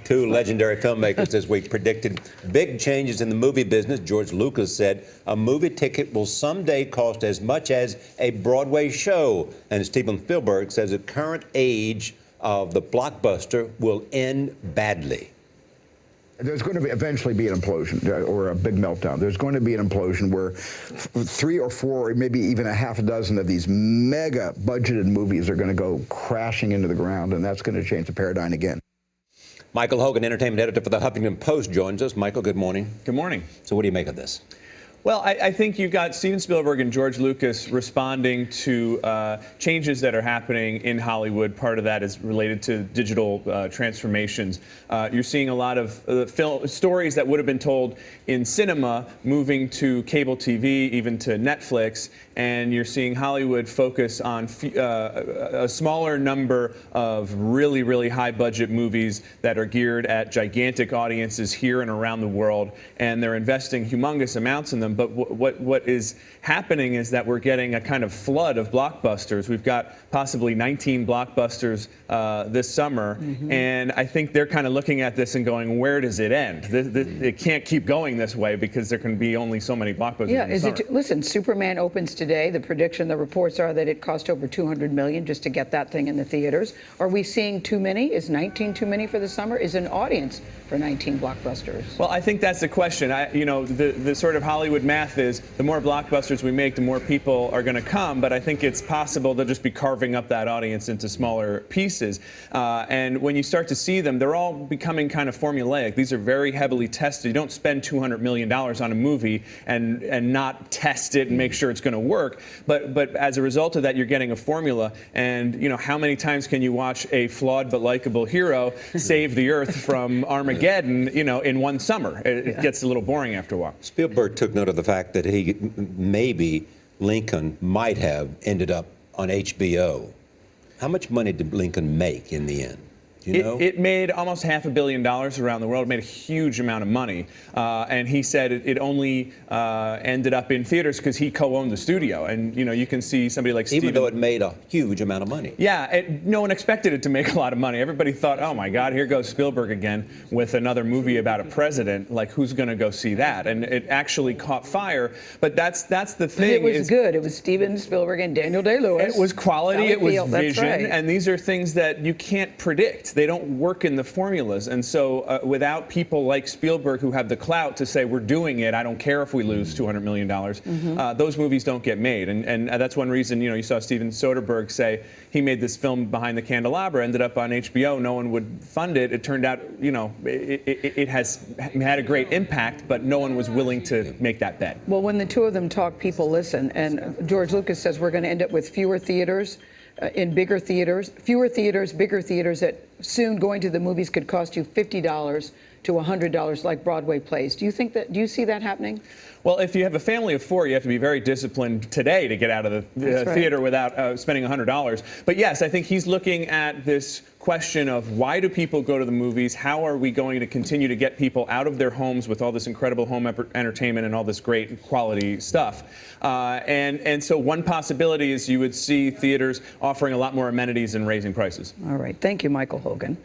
Two legendary filmmakers this week predicted big changes in the movie business. George Lucas said a movie ticket will someday cost as much as a Broadway show. And Steven Spielberg says the current age of the blockbuster will end badly. There's going to eventually be an implosion or a big meltdown. There's going to be an implosion where 3 or 4 or maybe even a half a dozen of these mega budgeted movies are going to go crashing into the ground, and that's going to change the paradigm again. Michael Hogan, entertainment editor for the Huffington Post, joins us. Michael, good morning. Good morning. So what do you make of this? Well, I think you've got Steven Spielberg and George Lucas responding to changes that are happening in Hollywood. Part of that is related to digital transformations. You're seeing a lot of stories that would have been told in cinema moving to cable TV, even to Netflix, and you're seeing Hollywood focus on a smaller number of really, really high-budget movies that are geared at gigantic audiences here and around the world, and they're investing humongous amounts in them. But what is happening is that we're getting a kind of flood of blockbusters. We've got possibly 19 blockbusters this summer, and I think they're kind of looking at this and going, where does it end? It can't keep going this way because there can be only so many blockbusters. Yeah, listen, Superman opens today. The prediction, the reports are that it cost over $200 million just to get that thing in the theaters. Are we seeing too many? Is 19 too many for the summer? Is an audience for 19 blockbusters? Well, I think that's the question. The sort of Hollywood math is the more blockbusters we make, the more people are going to come. But I think it's possible they'll just be carving up that audience into smaller pieces. And when you start to see them, they're all becoming kind of formulaic. These are very heavily tested. You don't spend $200 million on a movie and not test it and make sure it's going to work. But as a result of that, you're getting a formula. And how many times can you watch a flawed but likable hero save the Earth from Armageddon? In one summer, it gets a little boring after a while. Spielberg took note of the fact that maybe Lincoln might have ended up on HBO. How much money did Lincoln make in the end? It made almost $500 million around the world. It made a huge amount of money. And he said it only ended up in theaters because he co-owned the studio. And, you can see somebody like Steven. Even though it made a huge amount of money. Yeah, no one expected it to make a lot of money. Everybody thought, oh, my God, here goes Spielberg again with another movie about a president. Like, who's going to go see that? And it actually caught fire. But that's the thing. It was good. It was Steven Spielberg and Daniel Day-Lewis. It was quality. It was vision. That's right. And these are things that you can't predict. They don't work in the formulas. And so without people like Spielberg who have the clout to say, we're doing it, I don't care if we lose $200 million, those movies don't get made. And that's one reason, you saw Steven Soderbergh say he made this film Behind the Candelabra, ended up on HBO. No one would fund it. It turned out, it has had a great impact, but no one was willing to make that bet. Well, when the two of them talk, people listen. And George Lucas says we're going to end up with fewer theaters in bigger theaters, fewer theaters, bigger theaters, that soon going to the movies could cost you $50 to $100 like Broadway plays. Do you see that happening? Well, if you have a family of 4, you have to be very disciplined today to get out of the theater without spending $100. But yes, I think he's looking at this question of why do people go to the movies? How are we going to continue to get people out of their homes with all this incredible home entertainment and all this great quality stuff? And so one possibility is you would see theaters offering a lot more amenities and raising prices. All right. Thank you, Michael Hogan.